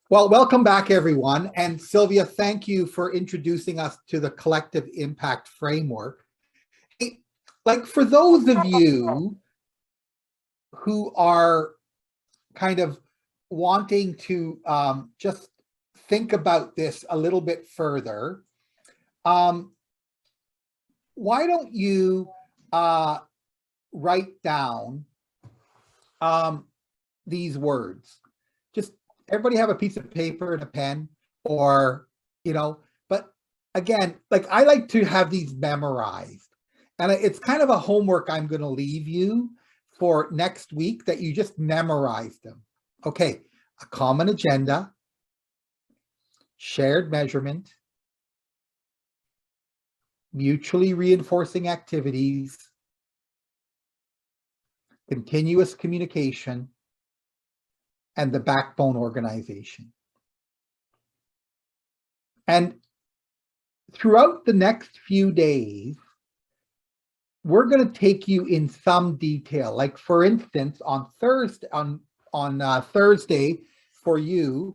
Well, welcome back, everyone. And Sylvia, thank you for introducing us to the collective impact framework. Like for those of you who are kind of wanting to just think about this a little bit further, why don't you write down these words? Just everybody have a piece of paper and a pen, or, but again, like I like to have these memorized. And it's kind of a homework I'm going to leave you for next week, that you just memorize them. Okay, a common agenda, shared measurement, mutually reinforcing activities, continuous communication, and the backbone organization. And throughout the next few days, we're going to take you in some detail. Like for instance, on Thursday, Thursday for you,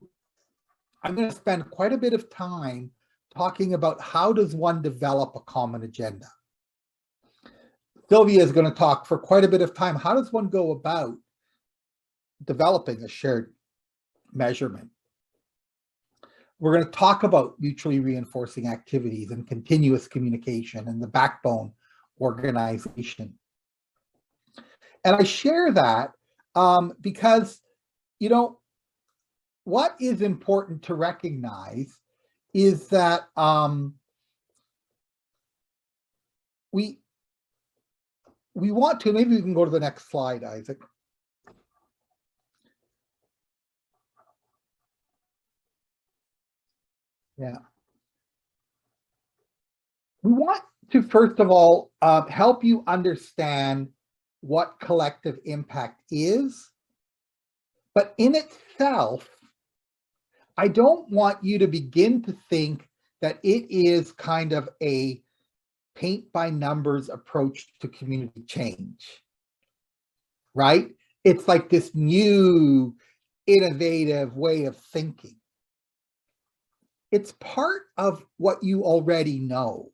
I'm going to spend quite a bit of time talking about how does one develop a common agenda. Sylvia is going to talk for quite a bit of time. How does one go about developing a shared measurement? We're going to talk about mutually reinforcing activities and continuous communication and the backbone organization. And I share that because, what is important to recognize is that we want to, maybe we can go to the next slide, Isaac. Yeah. We want to, first of all, help you understand what collective impact is. But in itself, I don't want you to begin to think that it is kind of a paint by numbers approach to community change, right? It's like this new, innovative way of thinking. It's part of what you already know.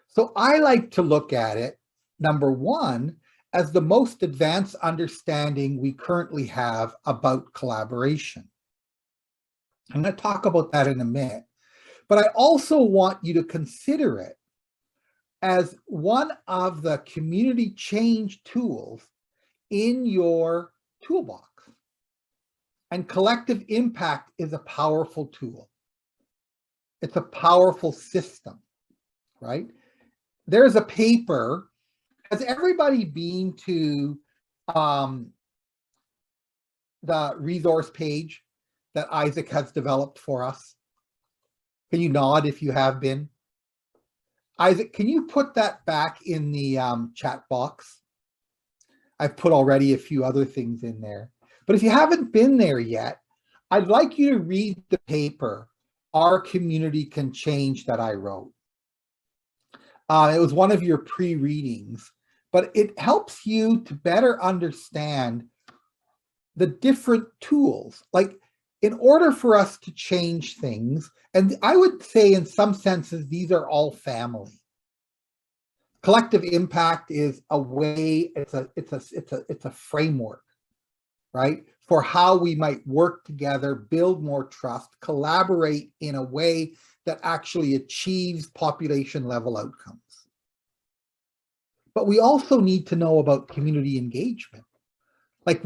So I like to look at it, number one, as the most advanced understanding we currently have about collaboration. I'm going to talk about that in a minute, but I also want you to consider it as one of the community change tools in your toolbox. And collective impact is a powerful tool. It's a powerful system, right? There's a paper. Has everybody been to the resource page that Isaac has developed for us? Can you nod if you have been? Isaac, can you put that back in the chat box? I've put already a few other things in there. But if you haven't been there yet, I'd like you to read the paper, Our Community Can Change, that I wrote. It was one of your pre-readings, but it helps you to better understand the different tools. Like, in order for us to change things, and I would say in some senses, these are all family. Collective impact is a way, it's a framework, right? For how we might work together, build more trust, collaborate in a way that actually achieves population level outcomes. But we also need to know about community engagement. Like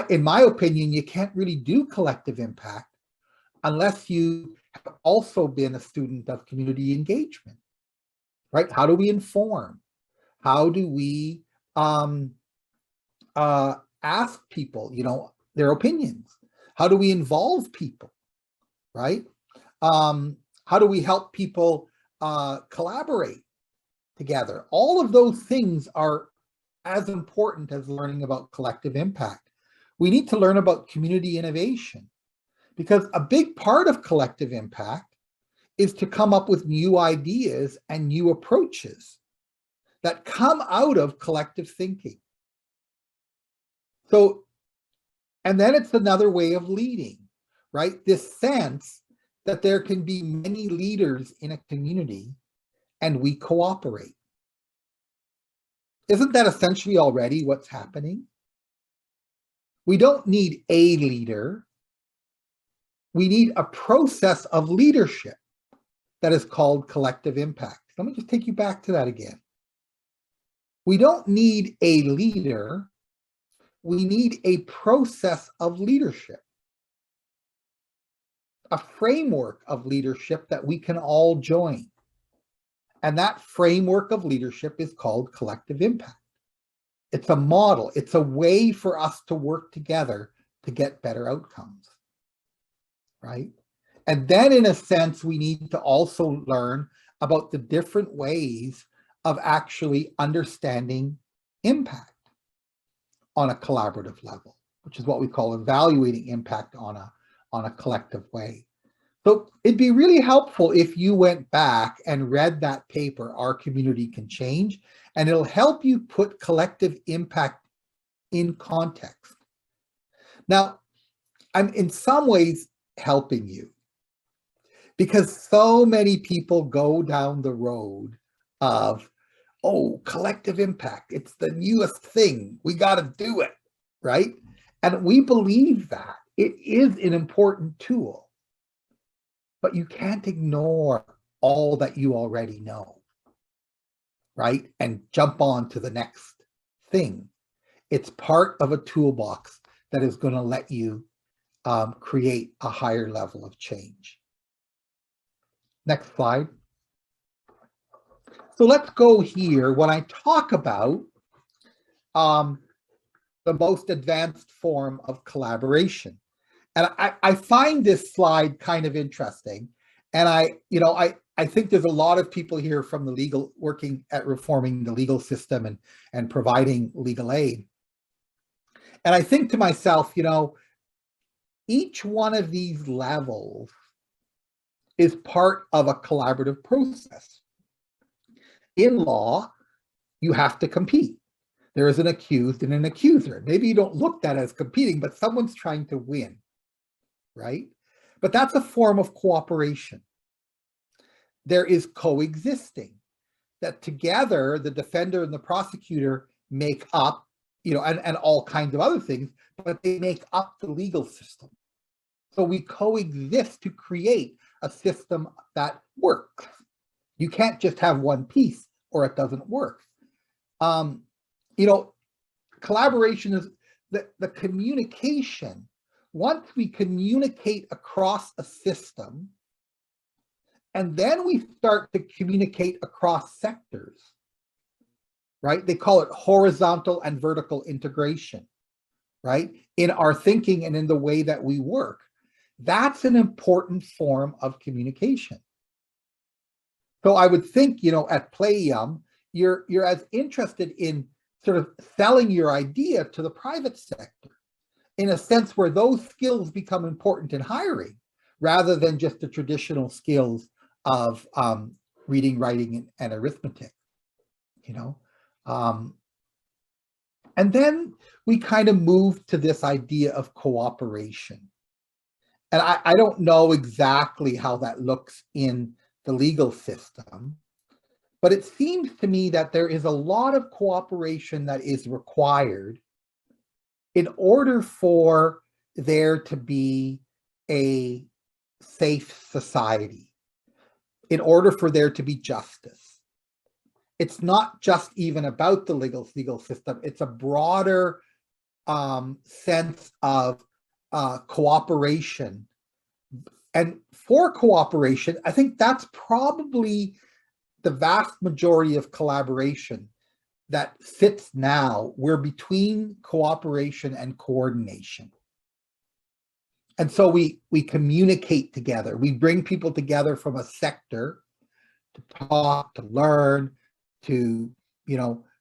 in my opinion, you can't really do collective impact unless you have also been a student of community engagement, right? How do we inform? How do we ask people, their opinions? How do we involve people, right? How do we help people collaborate together? All of those things are as important as learning about collective impact. We need to learn about community innovation, because a big part of collective impact is to come up with new ideas and new approaches that come out of collective thinking. So, and then it's another way of leading. right? This sense that there can be many leaders in a community and we cooperate. Isn't that essentially already what's happening? We don't need a leader. We need a process of leadership that is called collective impact. Let me just take you back to that again. We don't need a leader. We need a process of leadership, a framework of leadership that we can all join. And that framework of leadership is called collective impact. It's a model. It's a way for us to work together to get better outcomes, right? And then in a sense, we need to also learn about the different ways of actually understanding impact on a collaborative level, which is what we call evaluating impact on a collective way. So it'd be really helpful if you went back and read that paper, Our Community Can Change, and it'll help you put collective impact in context. Now, I'm in some ways helping you because so many people go down the road of, oh, collective impact, it's the newest thing, we got to do it, right? And we believe that it is an important tool, but you can't ignore all that you already know, right? And jump on to the next thing. It's part of a toolbox that is going to let you create a higher level of change. Next slide. So let's go here. When I talk about the most advanced form of collaboration, and I find this slide kind of interesting. And I think there's a lot of people here from the legal, working at reforming the legal system and providing legal aid. And I think to myself, each one of these levels is part of a collaborative process. In law, you have to compete. There is an accused and an accuser. Maybe you don't look at that as competing, but someone's trying to win, right? But that's a form of cooperation. There is coexisting, that together the defender and the prosecutor make up, and all kinds of other things, but they make up the legal system. So we coexist to create a system that works. You can't just have one piece or it doesn't work. Collaboration is the communication. Once we communicate across a system, and then we start to communicate across sectors, right? They call it horizontal and vertical integration, right? In our thinking and in the way that we work. That's an important form of communication. So I would think, at Playum, you're as interested in sort of selling your idea to the private sector in a sense where those skills become important in hiring rather than just the traditional skills of reading, writing, and arithmetic, and then we kind of move to this idea of cooperation. And I don't know exactly how that looks in the legal system, but it seems to me that there is a lot of cooperation that is required in order for there to be a safe society, in order for there to be justice. It's not just even about the legal system. It's a broader sense of cooperation. And for cooperation, I think that's probably the vast majority of collaboration that sits now. We're between cooperation and coordination. And so we communicate together. We bring people together from a sector to talk, to learn, to,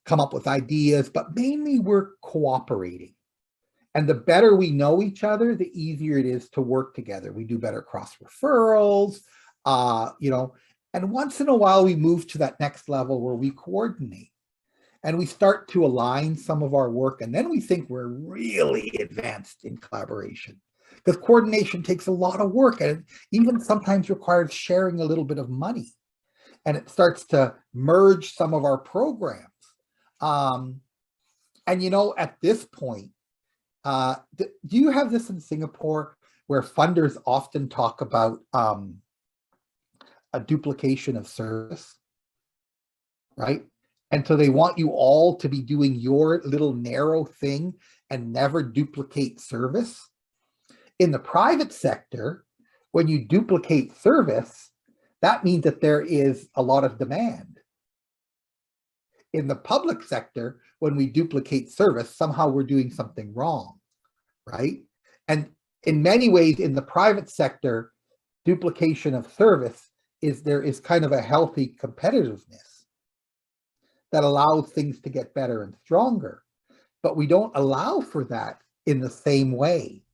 come up with ideas, but mainly we're cooperating. And the better we know each other, the easier it is to work together. We do better cross referrals, and once in a while we move to that next level where we coordinate and we start to align some of our work. And then we think we're really advanced in collaboration because coordination takes a lot of work, and it even sometimes requires sharing a little bit of money, and it starts to merge some of our programs. And at this point, do you have this in Singapore where funders often talk about a duplication of service, right? And so they want you all to be doing your little narrow thing and never duplicate service. In the private sector, when you duplicate service, that means that there is a lot of demand. In the public sector, when we duplicate service, somehow we're doing something wrong, right? And in many ways, in the private sector, duplication of service there is kind of a healthy competitiveness that allows things to get better and stronger. But we don't allow for that in the same way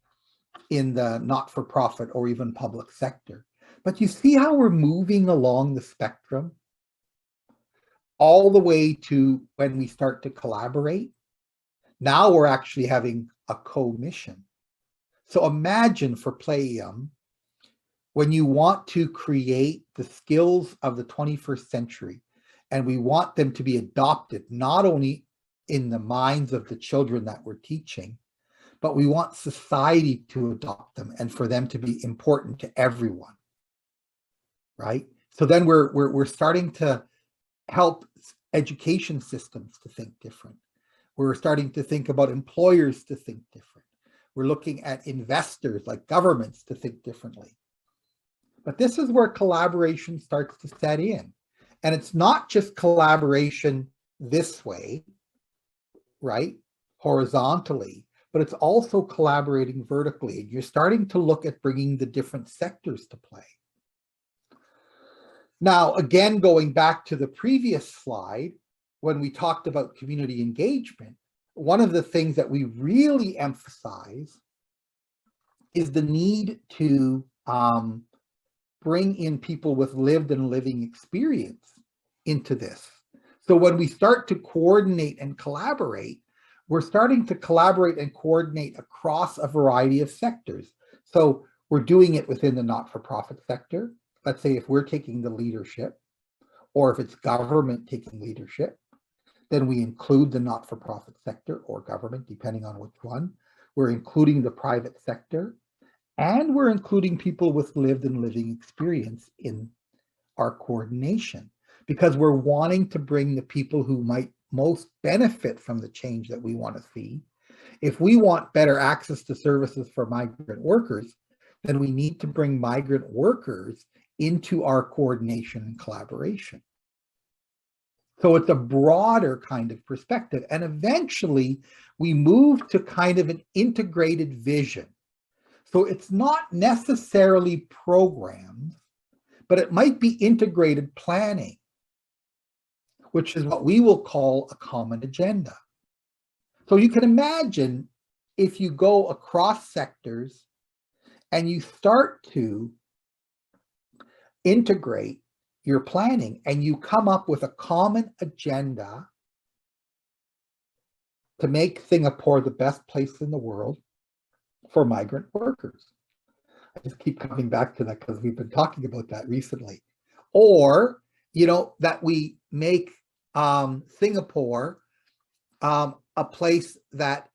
in the not-for-profit or even public sector. But you see how we're moving along the spectrum all the way to when we start to collaborate. Now we're actually having a co-mission. So imagine for Playum, when you want to create the skills of the 21st century, and we want them to be adopted, not only in the minds of the children that we're teaching, but we want society to adopt them and for them to be important to everyone, right? So then we're starting to help education systems to think different. We're starting to think about employers to think different. We're looking at investors like governments to think differently. But this is where collaboration starts to set in. And it's not just collaboration this way, right, horizontally, but it's also collaborating vertically. And you're starting to look at bringing the different sectors to play. Now, again, going back to the previous slide, when we talked about community engagement, one of the things that we really emphasize is the need to bring in people with lived and living experience into this. So when we start to coordinate and collaborate, we're starting to collaborate and coordinate across a variety of sectors. So we're doing it within the not-for-profit sector. Let's say if we're taking the leadership, or if it's government taking leadership, then we include the not-for-profit sector or government, depending on which one. We're including the private sector, and we're including people with lived and living experience in our coordination, because we're wanting to bring the people who might most benefit from the change that we want to see. If we want better access to services for migrant workers, then we need to bring migrant workers into our coordination and collaboration. So it's a broader kind of perspective. And eventually we move to kind of an integrated vision. So it's not necessarily programs, but it might be integrated planning, which is what we will call a common agenda. So you can imagine if you go across sectors and you start to integrate your planning and you come up with a common agenda to make Singapore the best place in the world for migrant workers. I just keep coming back to that because we've been talking about that recently. Or, that we make Singapore a place that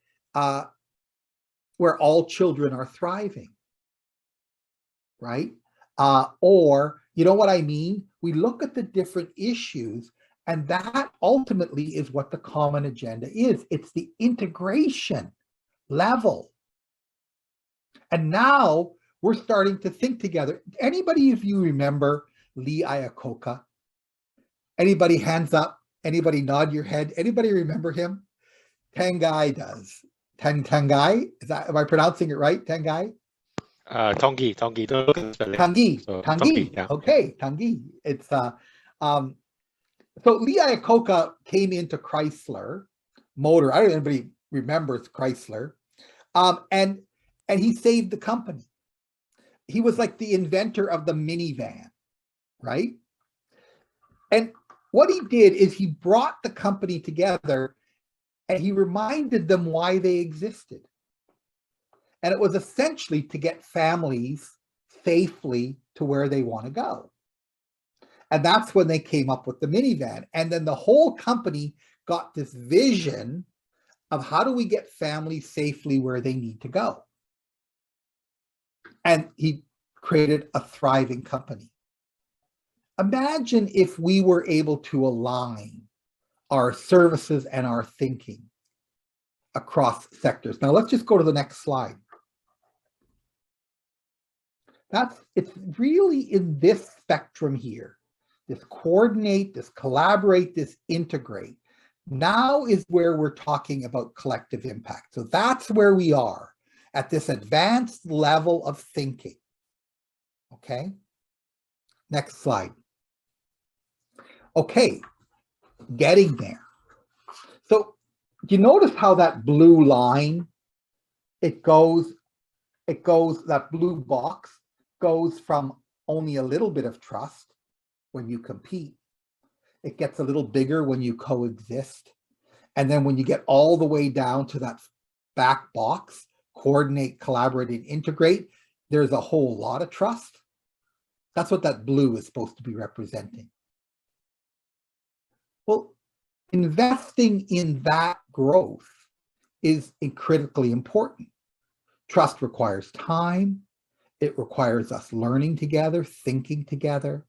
where all children are thriving, right? Or, you know what I mean? We look at the different issues, and that ultimately is what the common agenda is. It's the integration level. And now we're starting to think together. Anybody, if you remember Lee Iacocca? Anybody hands up? Anybody nod your head? Anybody remember him? Tangai does. Tangai? Am I pronouncing it right? Tangai? Tanguy. Tanguy. Yeah. Okay, Tanguy. It's so Lee Iacocca came into Chrysler Motor. I don't know if anybody remembers Chrysler. And he saved the company. He was like the inventor of the minivan, right? And what he did is he brought the company together and he reminded them why they existed. And it was essentially to get families safely to where they want to go. And that's when they came up with the minivan. And then the whole company got this vision of how do we get families safely where they need to go. And he created a thriving company. Imagine if we were able to align our services and our thinking across sectors. Now let's just go to the next slide. It's really in this spectrum here, this coordinate, this collaborate, this integrate. Now is where we're talking about collective impact. So that's where we are at this advanced level of thinking. Okay, next slide. Okay, getting there. So you notice how that blue line, that blue box goes from only a little bit of trust when you compete. It gets a little bigger when you coexist. And then when you get all the way down to that back box, coordinate, collaborate, and integrate, there's a whole lot of trust. That's what that blue is supposed to be representing. Well, investing in that growth is critically important. Trust requires time. It requires us learning together, thinking together.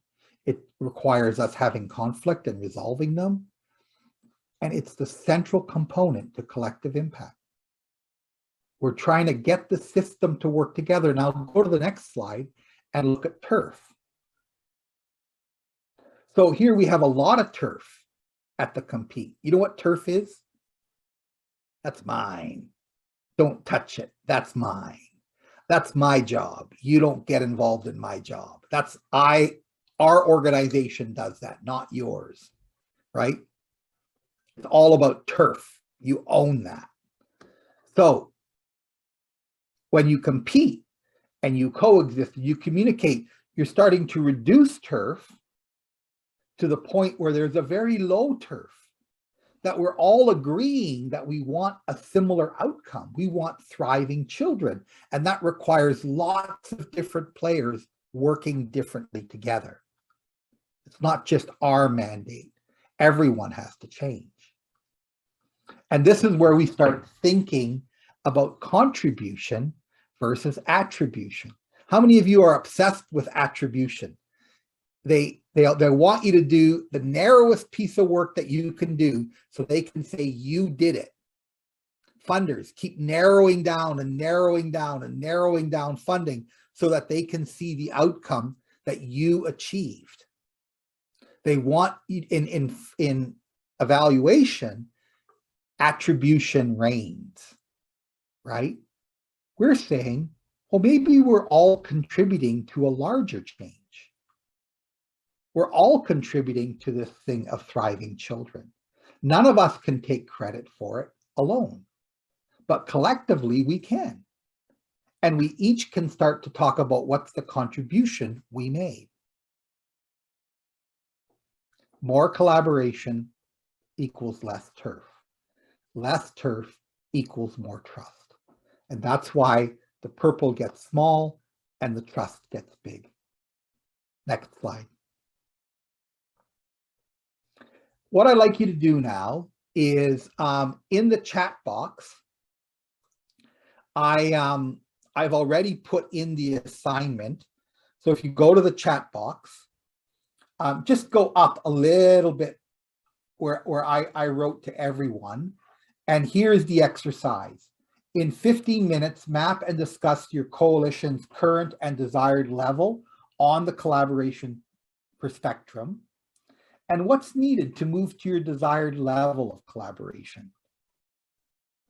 It requires us having conflict and resolving them. And it's the central component to collective impact. We're trying to get the system to work together. Now go to the next slide and look at turf. So here we have a lot of turf at the compete. You know what turf is? That's mine. Don't touch it. That's mine. That's my job. You don't get involved in my job. Our organization does that, not yours, right? It's all about turf. You own that. So when you compete and you coexist, you communicate, you're starting to reduce turf to the point where there's a very low turf, that we're all agreeing that we want a similar outcome. We want thriving children, and that requires lots of different players working differently together. It's not just our mandate. Everyone has to change. And this is where we start thinking about contribution versus attribution. How many of you are obsessed with attribution? They want you to do the narrowest piece of work that you can do so they can say you did it. Funders keep narrowing down and narrowing down and narrowing down funding so that they can see the outcome that you achieved. They want, in evaluation, attribution reigns, right? We're saying, well, maybe we're all contributing to a larger change. We're all contributing to this thing of thriving children. None of us can take credit for it alone, but collectively we can. And we each can start to talk about what's the contribution we made. More collaboration equals less turf. Less turf equals more trust. And that's why the purple gets small and the trust gets big. Next slide. What I'd like you to do now is in the chat box, I've already put in the assignment. So if you go to the chat box, just go up a little bit where I wrote to everyone. And here's the exercise. In 15 minutes, map and discuss your coalition's current and desired level on the collaboration spectrum, and what's needed to move to your desired level of collaboration,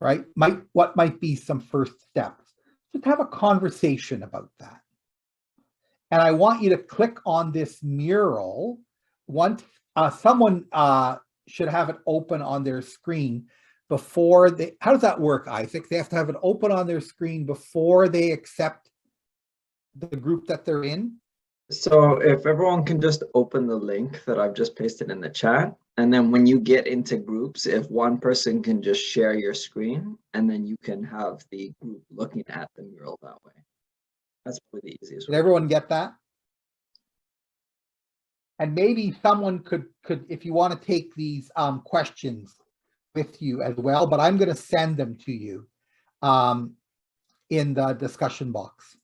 right? What might be some first steps? Just have a conversation about that. And I want you to click on this mural. Once someone should have it open on their screen before they, how does that work, Isaac? They have to have it open on their screen before they accept the group that they're in? So if everyone can just open the link that I've just pasted in the chat, And then when you get into groups, if one person can just share your screen, and then you can have the group looking at the mural that way. That's probably the easiest Did way. everyone get that? And maybe someone could, if you want to take these questions with you as well, but I'm going to send them to you in the discussion box.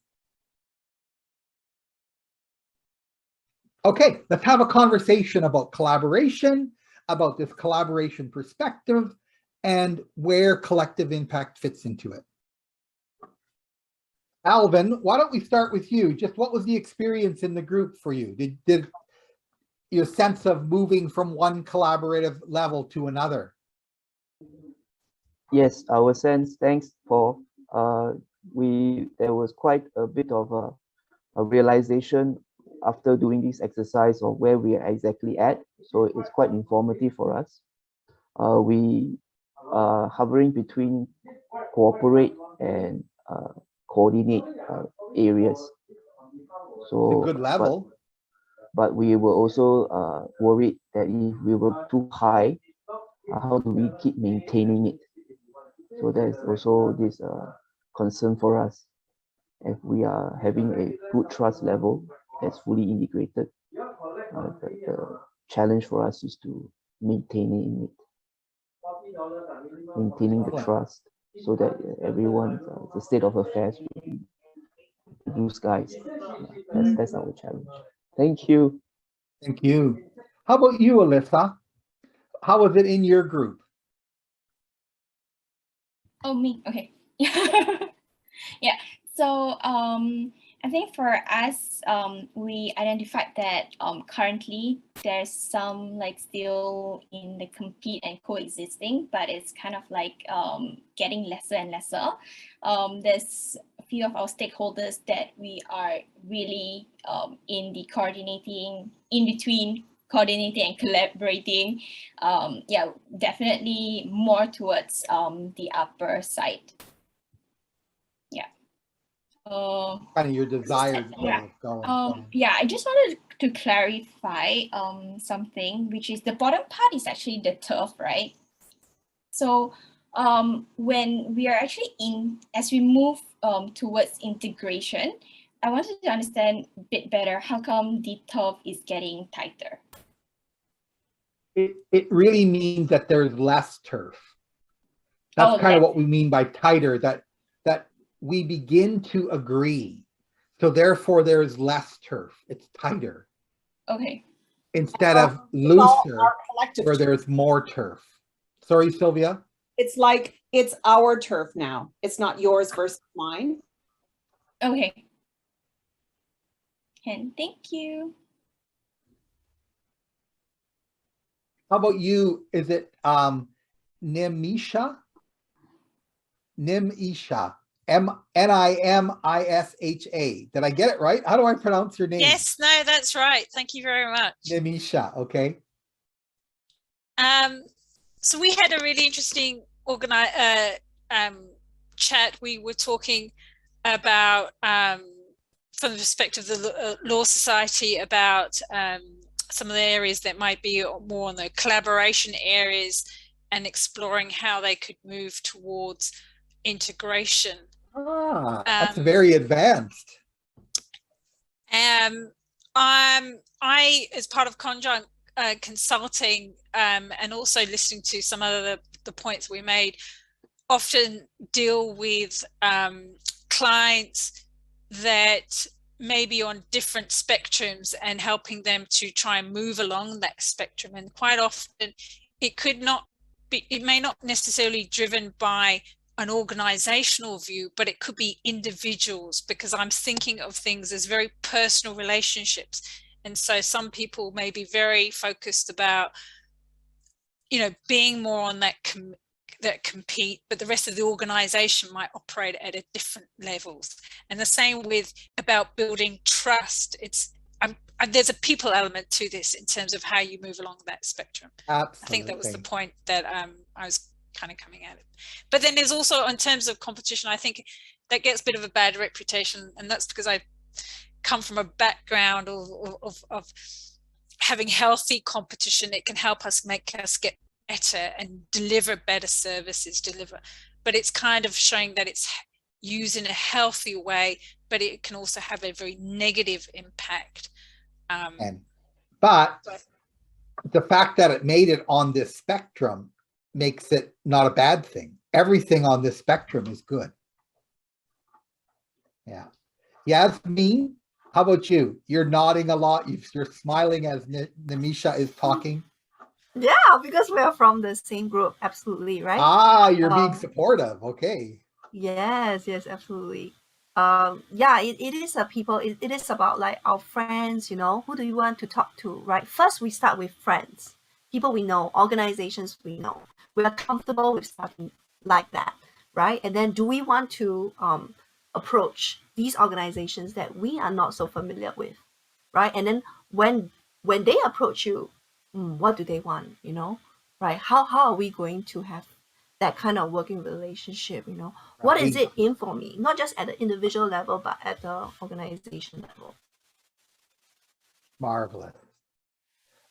Okay, let's have a conversation about collaboration, about this collaboration perspective, and where collective impact fits into it. Alvin, why don't we start with you? Just what was the experience in the group for you? Did your sense of moving from one collaborative level to another? Yes, our sense, thanks, Paul. There was quite a bit of a realization after doing this exercise of where we are exactly at. So it's quite informative for us. We are hovering between cooperate and coordinate areas. So a good level. But we were also worried that if we were too high, how do we keep maintaining it? So there's also this concern for us. If we are having a good trust level that's fully integrated, the challenge for us is to maintaining the trust, so that everyone, the state of affairs will be blue skies. That's our challenge. Thank you. Thank you. How about you, Alyssa? How was it in your group? Oh, me. Okay. Yeah. So I think for us, we identified that currently there's some like still in the compete and coexisting, but it's kind of like getting lesser and lesser. There's a few of our stakeholders that we are really in the coordinating, in between coordinating and collaborating. Yeah, definitely more towards the upper side. Yeah. Kind of your desired yeah. going. Yeah, I just wanted to clarify something, which is the bottom part is actually the turf, right? So when we are actually as we move towards integration, I wanted to understand a bit better how come the turf is getting tighter. It really means that there's less turf. That's kind of what we mean by tighter, that we begin to agree. So therefore there's less turf. It's tighter. Okay. Instead of looser, where there's more turf. Sorry, Sylvia? It's like it's our turf now. It's not yours versus mine. Okay. And thank you. How about you? Is it Nimisha? Nimisha. Nimisha. Did I get it right? How do I pronounce your name? Yes, no, that's right. Thank you very much. Nimisha, okay. So we had a really interesting chat. We were talking about, from the perspective of the Law Society, about some of the areas that might be more on the collaboration areas and exploring how they could move towards integration. That's very advanced. I, as part of Conjunct Consulting, and also listening to some of the points we made, often deal with clients that may be on different spectrums and helping them to try and move along that spectrum. And quite often it may not necessarily driven by an organizational view, but it could be individuals, because I'm thinking of things as very personal relationships. And so some people may be very focused about, being more on that compete, but the rest of the organization might operate at a different levels. And the same with about building trust. There's a people element to this in terms of how you move along that spectrum. Absolutely. I think that was the point that I was kind of coming at it. But then there's also, in terms of competition, I think that gets a bit of a bad reputation, and that's because I come from a background of having healthy competition, it can help us make us get better and deliver better services, but it's kind of showing that it's used in a healthy way, but it can also have a very negative impact. But the fact that it made it on this spectrum makes it not a bad thing. Everything on this spectrum is good. Yeah. Yasmin, how about you? You're nodding a lot. You're smiling as Nimisha is talking. Yeah, because we're from the same group. Absolutely, right? Ah, you're being supportive. Okay. Yes, absolutely. Yeah, it is a people, it is about like our friends, you know, who do you want to talk to, right? First, we start with friends, people we know, organizations we know. We are comfortable with starting like that, right? And then do we want to approach these organizations that we are not so familiar with, right? And then when they approach you, what do they want, you know, right? How are we going to have that kind of working relationship, you know? What is it in for me? Not just at the individual level, but at the organization level. Marvelous.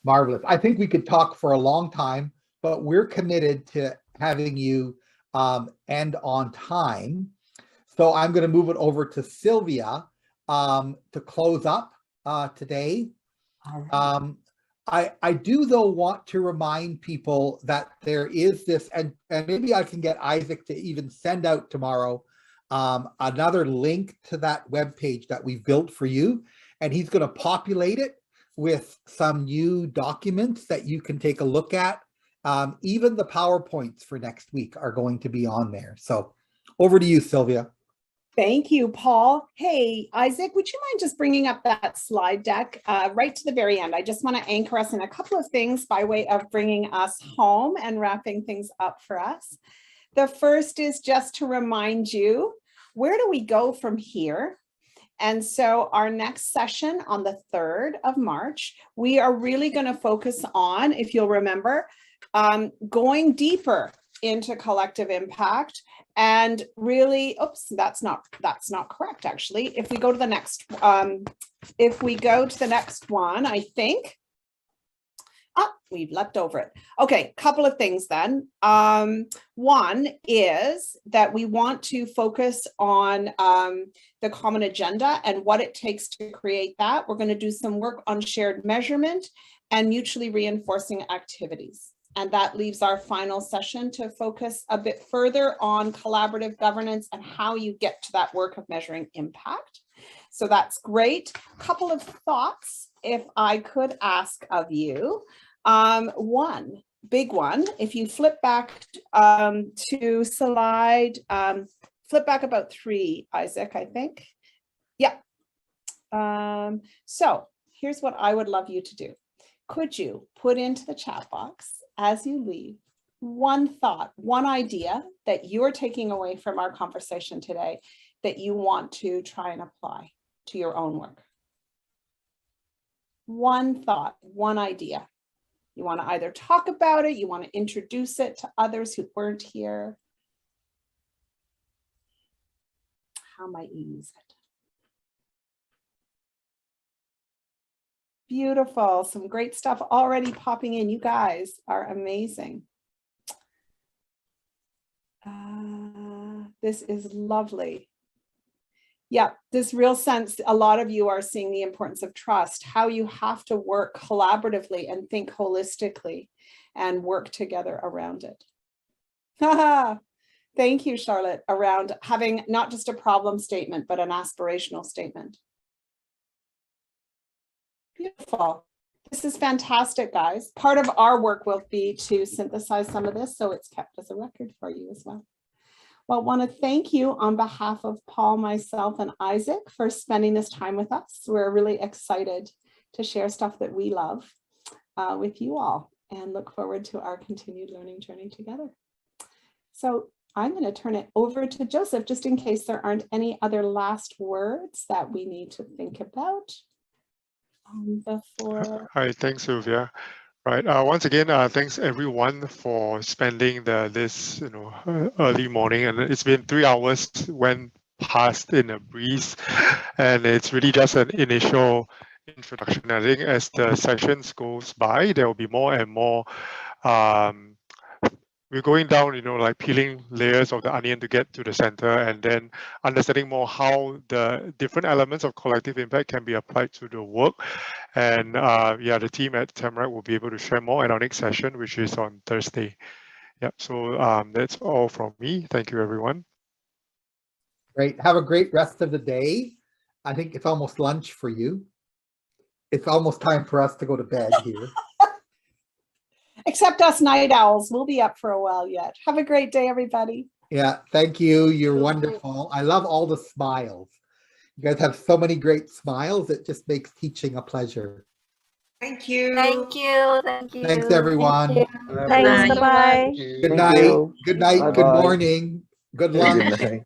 Marvelous. I think we could talk for a long time, but we're committed to having you end on time. So I'm going to move it over to Sylvia to close up today. I do, though, want to remind people that there is this, and maybe I can get Isaac to even send out tomorrow another link to that webpage that we've built for you. And he's going to populate it with some new documents that you can take a look at. Even the PowerPoints for next week are going to be on there. So over to you, Sylvia. Thank you, Paul. Hey, Isaac, would you mind just bringing up that slide deck right to the very end? I just want to anchor us in a couple of things by way of bringing us home and wrapping things up for us. The first is just to remind you, where do we go from here? And so our next session on the 3rd of March, we are really going to focus on, if you'll remember, going deeper into collective impact and really, oops, that's not correct, actually. If we go to the next, one, I think, we've leapt over it. Okay, couple of things then. One is that we want to focus on the common agenda and what it takes to create that. We're going to do some work on shared measurement and mutually reinforcing activities. And that leaves our final session to focus a bit further on collaborative governance and how you get to that work of measuring impact. So that's great. Couple of thoughts, if I could ask of you. One big one, if you flip back to slide, flip back about 3, Isaac, I think. Yeah. So here's what I would love you to do. Could you put into the chat box as you leave one thought, one idea that you're taking away from our conversation today that you want to try and apply to your own work? One thought, one idea. You want to either talk about it, you want to introduce it to others who weren't here. How might you use it? Beautiful, some great stuff already popping in. You guys are amazing. This is lovely. Yeah, this real sense, a lot of you are seeing the importance of trust, how you have to work collaboratively and think holistically and work together around it. Thank you, Charlotte, around having not just a problem statement, but an aspirational statement. Beautiful. This is fantastic, guys. Part of our work will be to synthesize some of this, so it's kept as a record for you as well. Well, I want to thank you on behalf of Paul, myself, and Isaac for spending this time with us. We're really excited to share stuff that we love with you all and look forward to our continued learning journey together. So I'm going to turn it over to Joseph, just in case there aren't any other last words that we need to think about. Before. Hi, thanks, Sylvia. Right. Once again, thanks everyone for spending this early morning, and it's been 3 hours went past in a breeze, and it's really just an initial introduction. I think as the sessions goes by, there will be more and more. We're going down, like peeling layers of the onion to get to the center, and then understanding more how the different elements of collective impact can be applied to the work. And yeah, the team at Tamarack will be able to share more at our next session, which is on Thursday. Yeah, so that's all from me. Thank you, everyone. Great. Have a great rest of the day. I think it's almost lunch for you. It's almost time for us to go to bed here. Except us night owls, we'll be up for a while yet. Have a great day, everybody. Yeah, thank you. You're wonderful. I love all the smiles. You guys have so many great smiles. It just makes teaching a pleasure. Thank you. Thank you. Thank you. Thanks, everyone. Thanks. Bye. Bye-bye. Good Thank night. you. Good night. Good Bye-bye. morning. Good Good lunch. night.